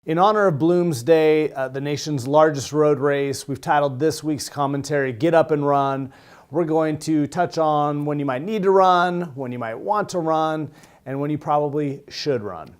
In honor of Bloomsday, the nation's largest road race, we've titled this week's commentary, Get Up and Run. We're going to touch on when you might need to run, when you might want to run, and when you probably should run.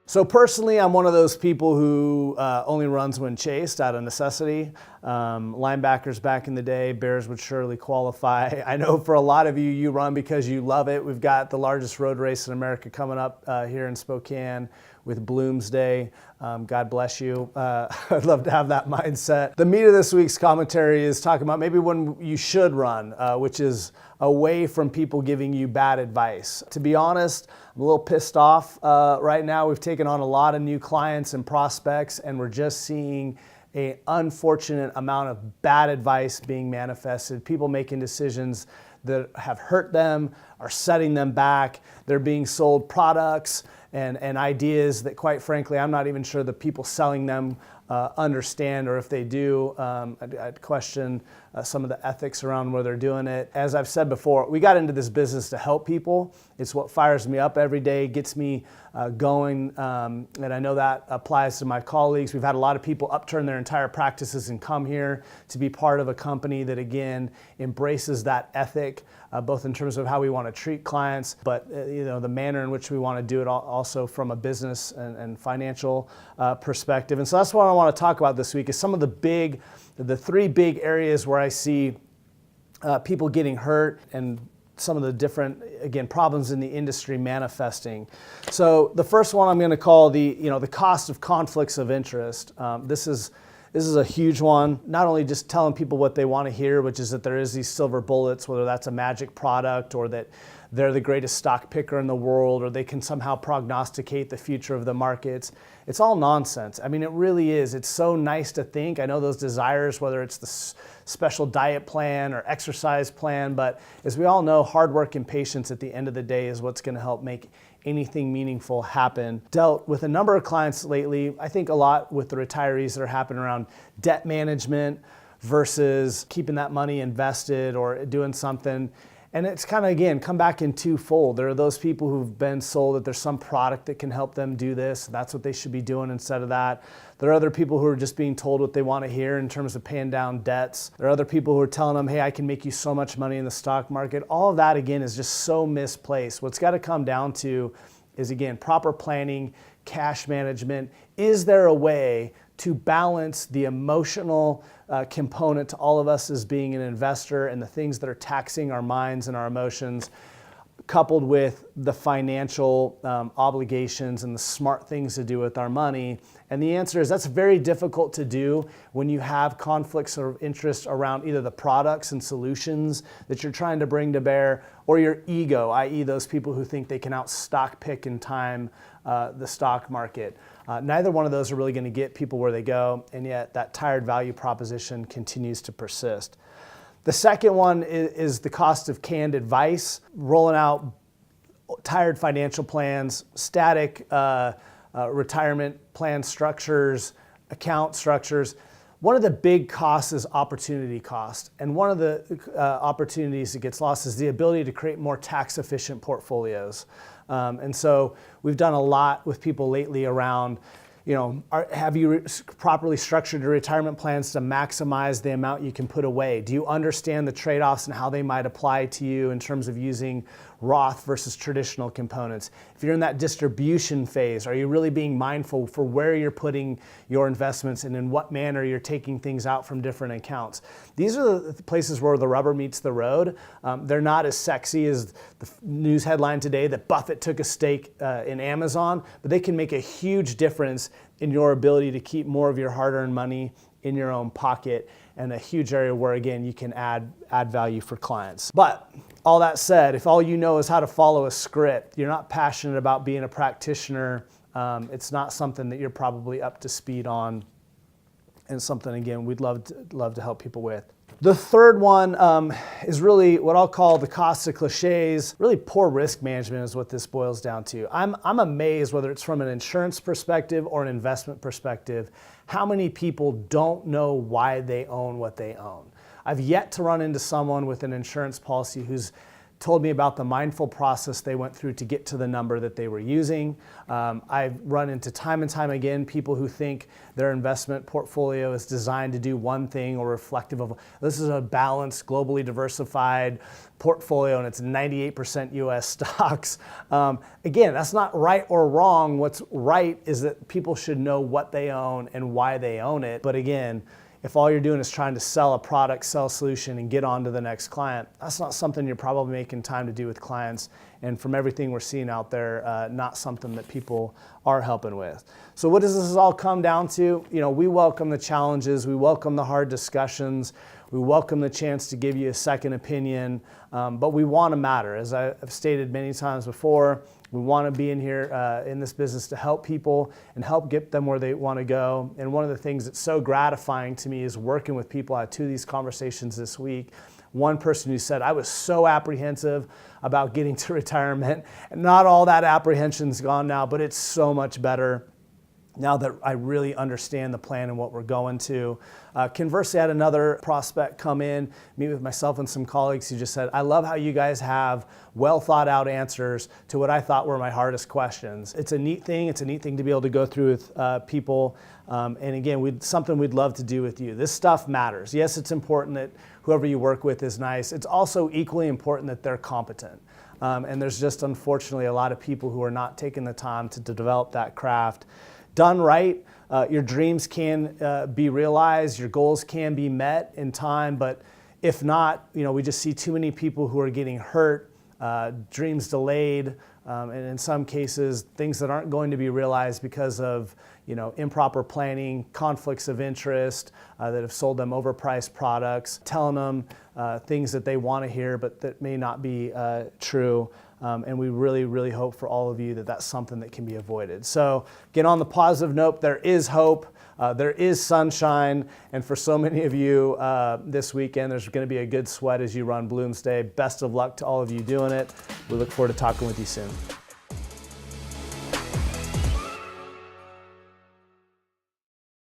So personally, I'm one of those people who only runs when chased out of necessity. Linebackers back in the day, Bears would surely qualify. I know for a lot of you, you run because you love it. We've got the largest road race in America coming up here in Spokane with Bloomsday. God bless you. I'd love to have that mindset. The meat of this week's commentary is talking about maybe when you should run, which is away from people giving you bad advice. To be honest, I'm a little pissed off right now. We've taken on a lot of new clients and prospects, and we're just seeing an unfortunate amount of bad advice being manifested. People making decisions that have hurt them, are setting them back. They're being sold products and ideas that, quite frankly, I'm not even sure the people selling them understand, or if they do, I'd question some of the ethics around where they're doing it. As I've said before, we got into this business to help people. It's what fires me up every day, gets me going, and I know that applies to my colleagues. We've had a lot of people upturn their entire practices and come here to be part of a company that, again, embraces that ethic, both in terms of how we want to treat clients, but the manner in which we want to do it also from a business and financial perspective. And so that's what I want to talk about this week, is some of the three big areas where I see people getting hurt and some of the different, again, problems in the industry manifesting. So the first one I'm going to call the cost of conflicts of interest. This is a huge one. Not only just telling people what they want to hear, which is that there is these silver bullets, whether that's a magic product or that they're the greatest stock picker in the world, or they can somehow prognosticate the future of the markets. It's all nonsense. I mean, it really is. It's so nice to think. I know those desires, whether it's the special diet plan or exercise plan, but as we all know, hard work and patience at the end of the day is what's going to help make anything meaningful happen. Dealt with a number of clients lately, I think a lot with the retirees that are happening around debt management versus keeping that money invested or doing something. And it's kind of, again, come back in twofold. There are those people who've been sold that there's some product that can help them do this. That's what they should be doing instead of that. There are other people who are just being told what they want to hear in terms of paying down debts. There are other people who are telling them, hey, I can make you so much money in the stock market. All of that, again, is just so misplaced. What's got to come down to is, again, proper planning, cash management. Is there a way to balance the emotional component to all of us as being an investor and the things that are taxing our minds and our emotions, coupled with the financial obligations and the smart things to do with our money? And the answer is that's very difficult to do when you have conflicts of interest around either the products and solutions that you're trying to bring to bear, or your ego, i.e. those people who think they can out-stock pick and time the stock market. Neither one of those are really going to get people where they go, and yet that tired value proposition continues to persist. The second one is the cost of canned advice, rolling out tired financial plans, static retirement plan structures, account structures. One of the big costs is opportunity cost. And one of the opportunities that gets lost is the ability to create more tax-efficient portfolios. And so we've done a lot with people lately around, have you properly structured your retirement plans to maximize the amount you can put away? Do you understand the trade-offs and how they might apply to you in terms of using Roth versus traditional components? If you're in that distribution phase, are you really being mindful for where you're putting your investments and in what manner you're taking things out from different accounts? These are the places where the rubber meets the road. They're not as sexy as the news headline today that Buffett took a stake in Amazon, but they can make a huge difference in your ability to keep more of your hard-earned money in your own pocket, and a huge area where, again, you can add value for clients. But all that said, if all you know is how to follow a script, you're not passionate about being a practitioner, it's not something that you're probably up to speed on, and something, again, we'd love to help people with. The third one is really what I'll call the cost of cliches. Really poor risk management is what this boils down to. I'm amazed, whether it's from an insurance perspective or an investment perspective, how many people don't know why they own what they own. I've yet to run into someone with an insurance policy who's told me about the mindful process they went through to get to the number that they were using. I've run into time and time again people who think their investment portfolio is designed to do one thing or reflective of, this is a balanced, globally diversified portfolio and it's 98% US stocks. Again, that's not right or wrong. What's right is that people should know what they own and why they own it. But again, if all you're doing is trying to sell a product, sell a solution, and get on to the next client, that's not something you're probably making time to do with clients. And from everything we're seeing out there, not something that people are helping with. So what does this all come down to? We welcome the challenges, we welcome the hard discussions, we welcome the chance to give you a second opinion, but we want to matter. As I've stated many times before, we want to be in here in this business to help people and help get them where they want to go. And one of the things that's so gratifying to me is working with people. I had 2 of these conversations this week. One person who said, I was so apprehensive about getting to retirement, and not all that apprehension's gone now, but it's so much better now that I really understand the plan and what we're going to. Conversely, I had another prospect come in, meet with myself and some colleagues who just said, I love how you guys have well thought out answers to what I thought were my hardest questions. It's a neat thing. It's a neat thing to be able to go through with people. And again, something we'd love to do with you. This stuff matters. Yes, it's important that whoever you work with is nice. It's also equally important that they're competent. And there's just unfortunately a lot of people who are not taking the time to develop that craft. Done right, your dreams can be realized, your goals can be met in time, but if not, we just see too many people who are getting hurt, dreams delayed, and in some cases, things that aren't going to be realized because of improper planning, conflicts of interest that have sold them overpriced products, telling them things that they want to hear but that may not be true. And we really, really hope for all of you that that's something that can be avoided. So again, on the positive note, there is hope, there is sunshine, and for so many of you this weekend, there's going to be a good sweat as you run Bloomsday. Best of luck to all of you doing it. We look forward to talking with you soon.